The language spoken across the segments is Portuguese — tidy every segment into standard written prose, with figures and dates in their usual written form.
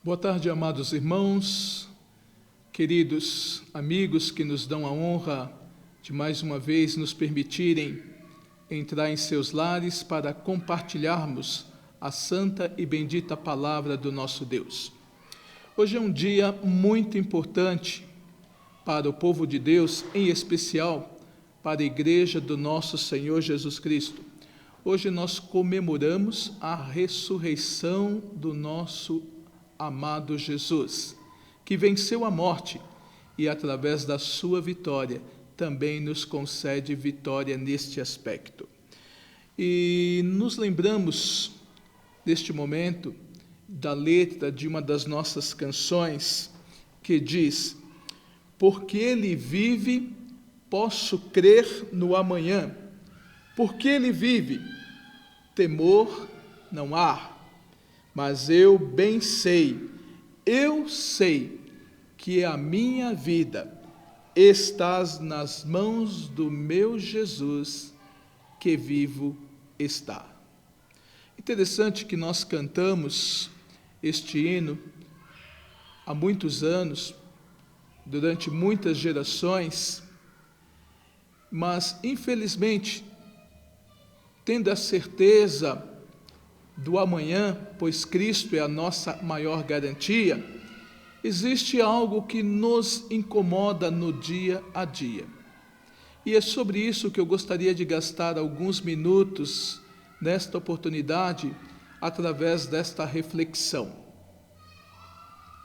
Boa tarde, amados irmãos, queridos amigos que nos dão a honra de mais uma vez nos permitirem entrar em seus lares para compartilharmos a santa e bendita palavra do nosso Deus. Hoje é um dia muito importante para o povo de Deus, em especial para a igreja do nosso Senhor Jesus Cristo. Hoje nós comemoramos a ressurreição do nosso amado Jesus, que venceu a morte e, através da sua vitória, também nos concede vitória neste aspecto. E nos lembramos, neste momento, da letra de uma das nossas canções, que diz: porque Ele vive, posso crer no amanhã. Porque Ele vive, temor não há. Mas eu bem sei, eu sei que a minha vida estás nas mãos do meu Jesus, que vivo está. Interessante que nós cantamos este hino há muitos anos, durante muitas gerações, mas infelizmente, tendo a certeza do amanhã, pois Cristo é a nossa maior garantia, existe algo que nos incomoda no dia a dia. E é sobre isso que eu gostaria de gastar alguns minutos nesta oportunidade, através desta reflexão.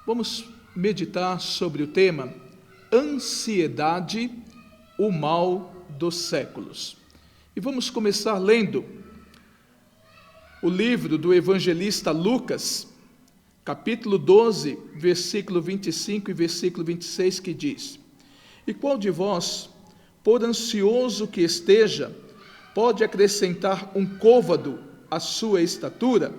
Vamos meditar sobre o tema Ansiedade, o mal dos séculos. E vamos começar lendo o livro do evangelista Lucas, capítulo 12, versículo 25 e versículo 26, que diz: E qual de vós, por ansioso que esteja, pode acrescentar um côvado à sua estatura?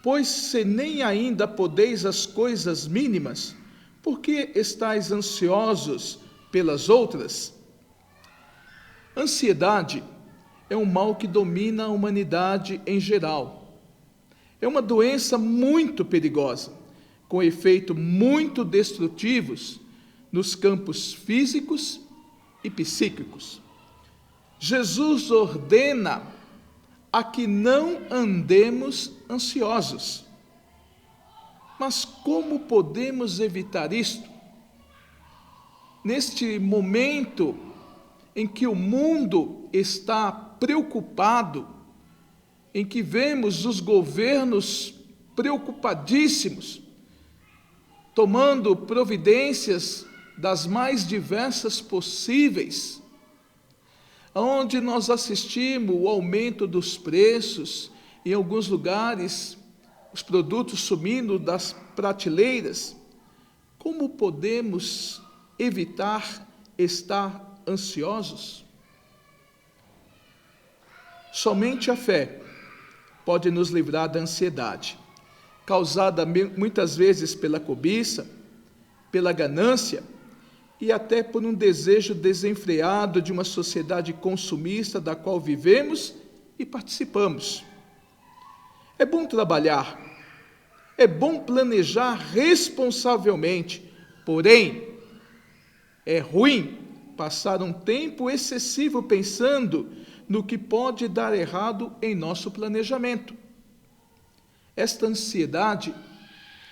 Pois se nem ainda podeis as coisas mínimas, por que estáis ansiosos pelas outras? Ansiedade é um mal que domina a humanidade em geral. É uma doença muito perigosa, com efeitos muito destrutivos nos campos físicos e psíquicos. Jesus ordena a que não andemos ansiosos. Mas como podemos evitar isto? Neste momento em que o mundo está preocupado, em que vemos os governos preocupadíssimos, tomando providências das mais diversas possíveis, onde nós assistimos o aumento dos preços, em alguns lugares, os produtos sumindo das prateleiras, como podemos evitar estar ansiosos? Somente a fé pode nos livrar da ansiedade, causada muitas vezes pela cobiça, pela ganância e até por um desejo desenfreado de uma sociedade consumista da qual vivemos e participamos. É bom trabalhar, é bom planejar responsavelmente, porém, é ruim passar um tempo excessivo pensando no que pode dar errado em nosso planejamento. Esta ansiedade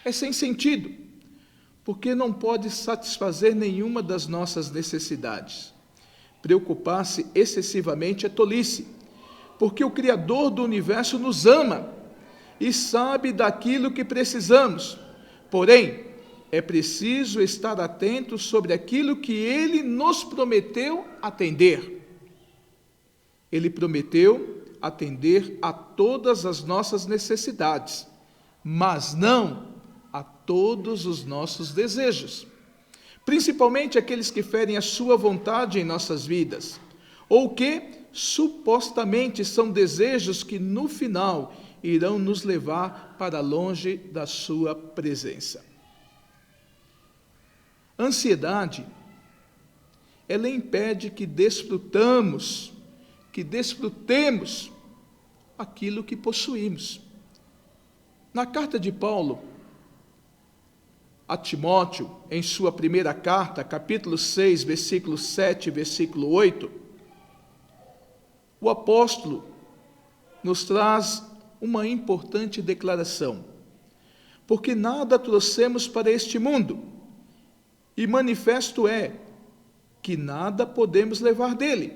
é sem sentido, porque não pode satisfazer nenhuma das nossas necessidades. Preocupar-se excessivamente é tolice, porque o Criador do universo nos ama e sabe daquilo que precisamos. Porém, é preciso estar atento sobre aquilo que Ele nos prometeu atender. Ele prometeu atender a todas as nossas necessidades, mas não a todos os nossos desejos, principalmente aqueles que ferem a sua vontade em nossas vidas, ou que supostamente são desejos que no final irão nos levar para longe da sua presença. A ansiedade, ela impede que desfrutemos aquilo que possuímos. Na carta de Paulo a Timóteo, em sua primeira carta, capítulo 6, versículo 7 e versículo 8, o apóstolo nos traz uma importante declaração. Porque nada trouxemos para este mundo, e manifesto é que nada podemos levar dele,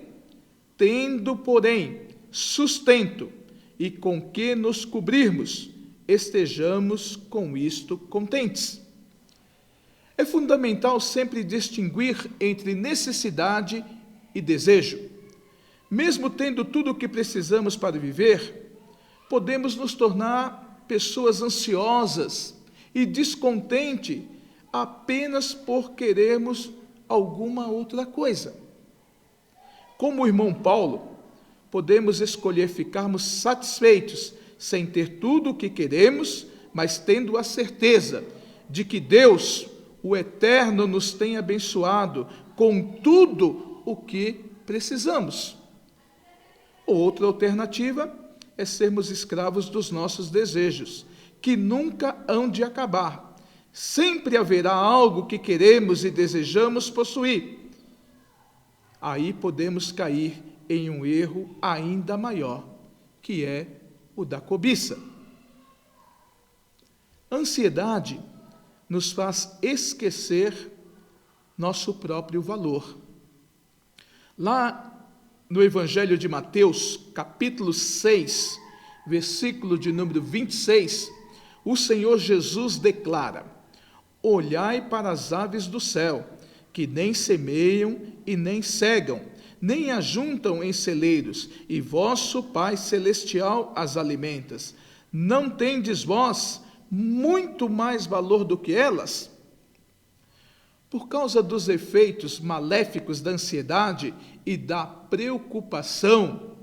tendo, porém, sustento e com que nos cobrirmos, estejamos com isto contentes. É fundamental sempre distinguir entre necessidade e desejo. Mesmo tendo tudo o que precisamos para viver, podemos nos tornar pessoas ansiosas e descontentes apenas por querermos alguma outra coisa. Como o irmão Paulo, podemos escolher ficarmos satisfeitos sem ter tudo o que queremos, mas tendo a certeza de que Deus, o Eterno, nos tem abençoado com tudo o que precisamos. Outra alternativa é sermos escravos dos nossos desejos, que nunca hão de acabar. Sempre haverá algo que queremos e desejamos possuir. Aí podemos cair em um erro ainda maior, que é o da cobiça. A ansiedade nos faz esquecer nosso próprio valor. Lá no Evangelho de Mateus, capítulo 6, versículo de número 26, o Senhor Jesus declara: olhai para as aves do céu, que nem semeiam e nem cegam, nem ajuntam em celeiros, e vosso Pai Celestial as alimenta. Não tendes vós muito mais valor do que elas? Por causa dos efeitos maléficos da ansiedade e da preocupação,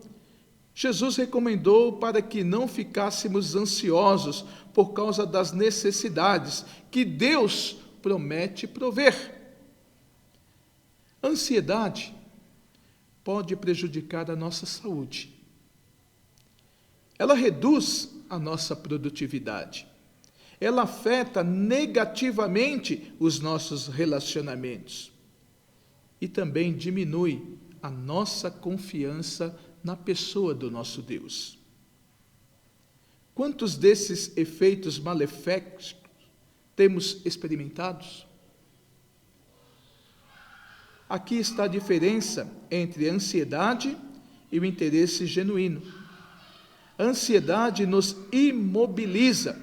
Jesus recomendou para que não ficássemos ansiosos por causa das necessidades que Deus promete prover. A ansiedade pode prejudicar a nossa saúde. Ela reduz a nossa produtividade. Ela afeta negativamente os nossos relacionamentos e também diminui a nossa confiança na pessoa do nosso Deus. Quantos desses efeitos malefícios temos experimentados? Aqui está a diferença entre a ansiedade e o interesse genuíno. A ansiedade nos imobiliza,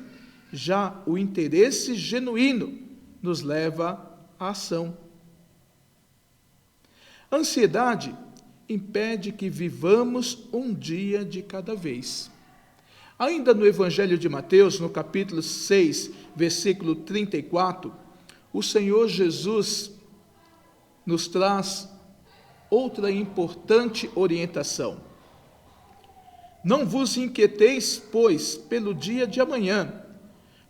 já o interesse genuíno nos leva à ação. A ansiedade impede que vivamos um dia de cada vez. Ainda no Evangelho de Mateus, no capítulo 6, versículo 34, o Senhor Jesus nos traz outra importante orientação. Não vos inquieteis, pois, pelo dia de amanhã,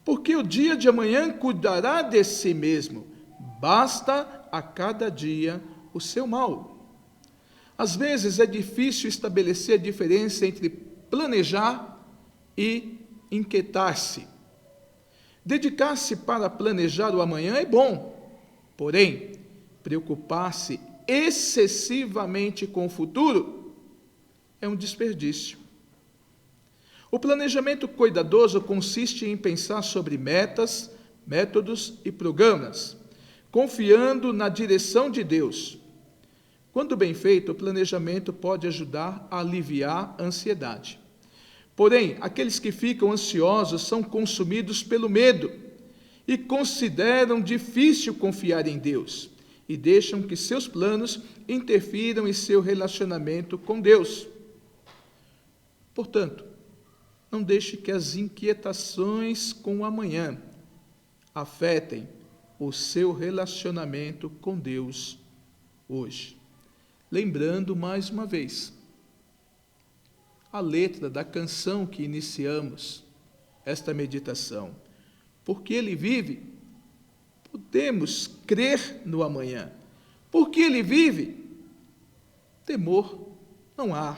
porque o dia de amanhã cuidará de si mesmo. Basta a cada dia o seu mal. Às vezes é difícil estabelecer a diferença entre planejar e inquietar-se. Dedicar-se para planejar o amanhã é bom, porém, preocupar-se excessivamente com o futuro é um desperdício. O planejamento cuidadoso consiste em pensar sobre metas, métodos e programas, confiando na direção de Deus. Quando bem feito, o planejamento pode ajudar a aliviar a ansiedade. Porém, aqueles que ficam ansiosos são consumidos pelo medo e consideram difícil confiar em Deus e deixam que seus planos interfiram em seu relacionamento com Deus. Portanto, não deixe que as inquietações com o amanhã afetem o seu relacionamento com Deus hoje. Lembrando mais uma vez a letra da canção que iniciamos esta meditação. Porque Ele vive, podemos crer no amanhã. Porque Ele vive, temor não há.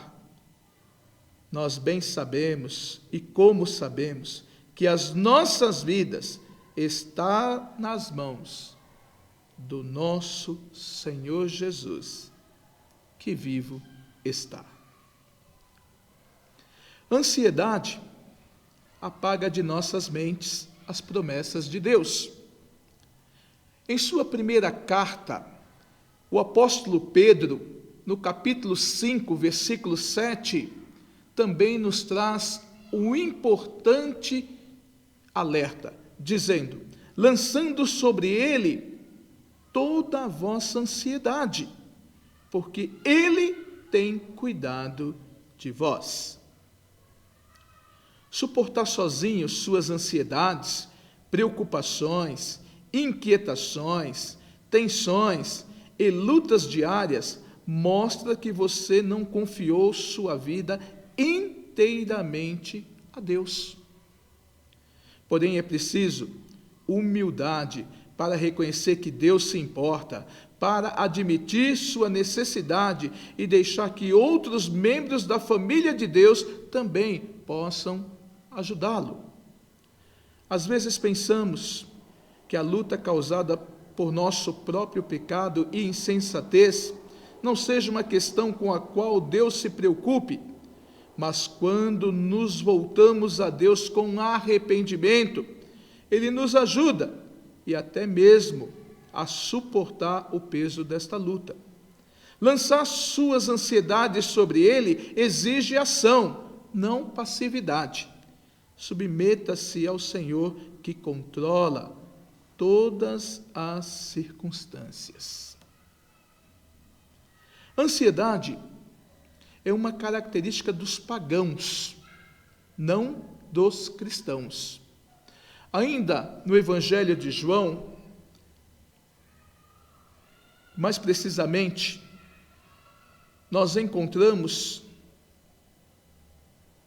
Nós bem sabemos, e como sabemos, que as nossas vidas está nas mãos do nosso Senhor Jesus, que vivo está. Ansiedade apaga de nossas mentes as promessas de Deus. Em sua primeira carta, o apóstolo Pedro, no capítulo 5, versículo 7, também nos traz um importante alerta, dizendo: lançando sobre ele toda a vossa ansiedade, porque ele tem cuidado de vós. Suportar sozinho suas ansiedades, preocupações, inquietações, tensões e lutas diárias mostra que você não confiou sua vida inteiramente a Deus. Porém, é preciso humildade para reconhecer que Deus se importa, para admitir sua necessidade e deixar que outros membros da família de Deus também possam ajudá-lo. Às vezes pensamos que a luta causada por nosso próprio pecado e insensatez não seja uma questão com a qual Deus se preocupe, mas quando nos voltamos a Deus com arrependimento, Ele nos ajuda e até mesmo a suportar o peso desta luta. Lançar suas ansiedades sobre Ele exige ação, não passividade. Submeta-se ao Senhor que controla todas as circunstâncias. Ansiedade é uma característica dos pagãos, não dos cristãos. Ainda no Evangelho de João, mais precisamente, nós encontramos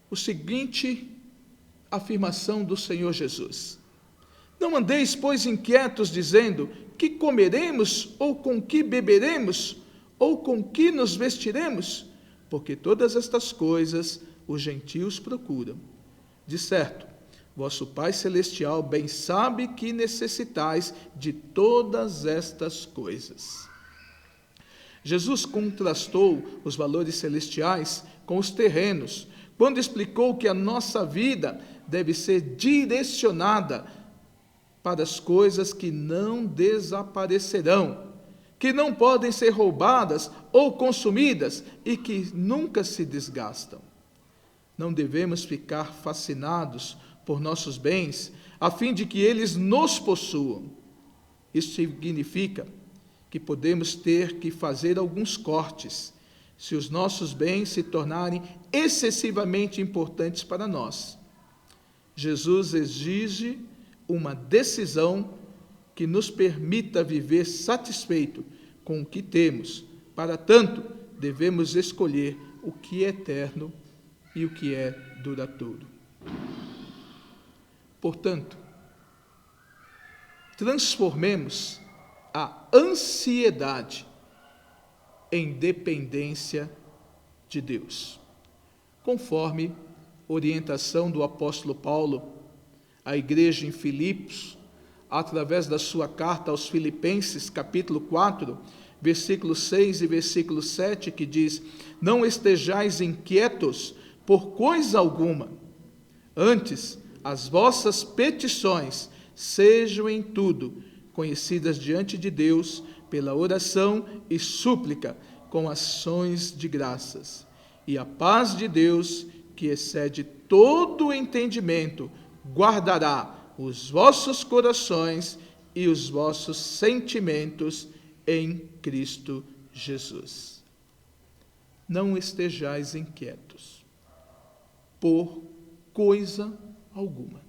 o seguinte afirmação do Senhor Jesus: não andeis, pois, inquietos, dizendo: que comeremos, ou com que beberemos, ou com que nos vestiremos? Porque todas estas coisas os gentios procuram. De certo, vosso Pai Celestial bem sabe que necessitais de todas estas coisas. Jesus contrastou os valores celestiais com os terrenos, quando explicou que a nossa vida deve ser direcionada para as coisas que não desaparecerão, que não podem ser roubadas ou consumidas e que nunca se desgastam. Não devemos ficar fascinados por nossos bens, a fim de que eles nos possuam. Isso significa que podemos ter que fazer alguns cortes, se os nossos bens se tornarem excessivamente importantes para nós. Jesus exige uma decisão que nos permita viver satisfeito com o que temos. Para tanto, devemos escolher o que é eterno e o que é duradouro. Portanto, transformemos a ansiedade em dependência de Deus, conforme orientação do apóstolo Paulo à igreja em Filipos, através da sua carta aos Filipenses, capítulo 4, versículo 6 e versículo 7, que diz: não estejais inquietos por coisa alguma, antes as vossas petições sejam em tudo conhecidas diante de Deus pela oração e súplica com ações de graças. E a paz de Deus, que excede todo o entendimento, guardará os vossos corações e os vossos sentimentos em Cristo Jesus. Não estejais inquietos por coisa alguma.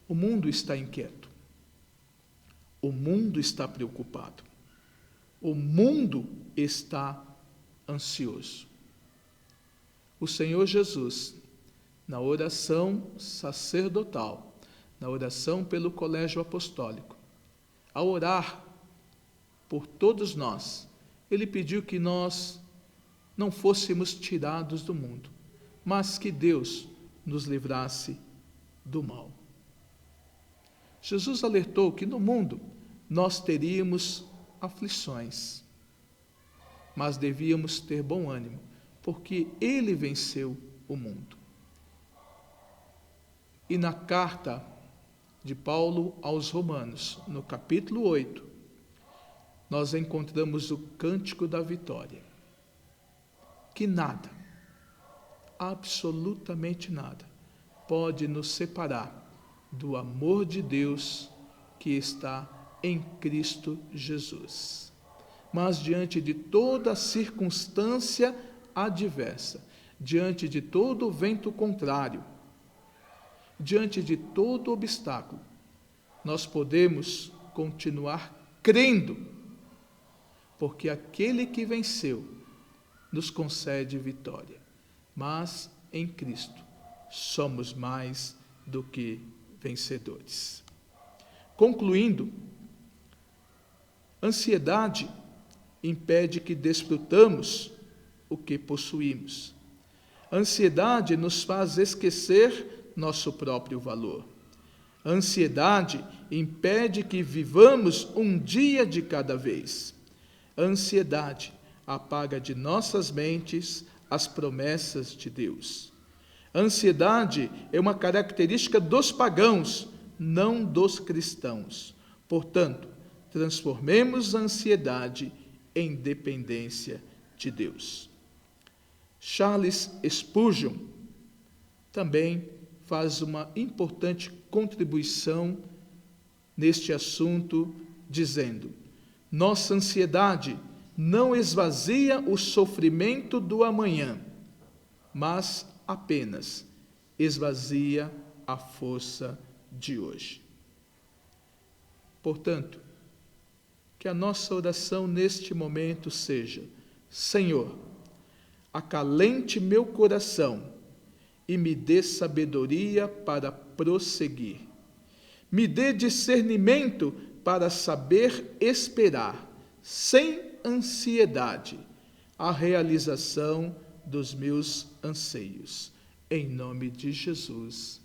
O mundo está inquieto. O mundo está preocupado. O mundo está ansioso. O Senhor Jesus, na oração sacerdotal, na oração pelo colégio apostólico, ao orar por todos nós, Ele pediu que nós não fôssemos tirados do mundo, mas que Deus nos livrasse do mal. Jesus alertou que no mundo nós teríamos aflições, mas devíamos ter bom ânimo, porque Ele venceu o mundo. E na carta de Paulo aos Romanos, no capítulo 8, nós encontramos o cântico da vitória, que nada, absolutamente nada, pode nos separar do amor de Deus que está em Cristo Jesus. Mas diante de toda circunstância adversa, diante de todo vento contrário, diante de todo obstáculo, nós podemos continuar crendo, porque aquele que venceu nos concede vitória. Mas em Cristo somos mais do que vencedores. Concluindo, ansiedade impede que desfrutamos o que possuímos. Ansiedade nos faz esquecer nosso próprio valor. Ansiedade impede que vivamos um dia de cada vez. Ansiedade apaga de nossas mentes as promessas de Deus. Ansiedade é uma característica dos pagãos, não dos cristãos. Portanto, transformemos a ansiedade em dependência de Deus. Charles Spurgeon também faz uma importante contribuição neste assunto, dizendo: nossa ansiedade não esvazia o sofrimento do amanhã, mas apenas esvazia a força de hoje. Portanto, que a nossa oração neste momento seja: Senhor, acalente meu coração e me dê sabedoria para prosseguir. Me dê discernimento para saber esperar, sem ansiedade, a realização dos meus anseios. Em nome de Jesus.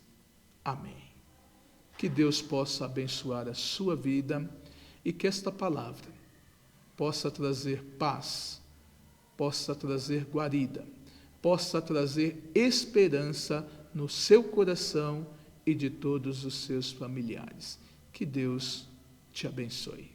Amém. Que Deus possa abençoar a sua vida e que esta palavra possa trazer paz, possa trazer guarida, possa trazer esperança no seu coração e de todos os seus familiares. Que Deus te abençoe.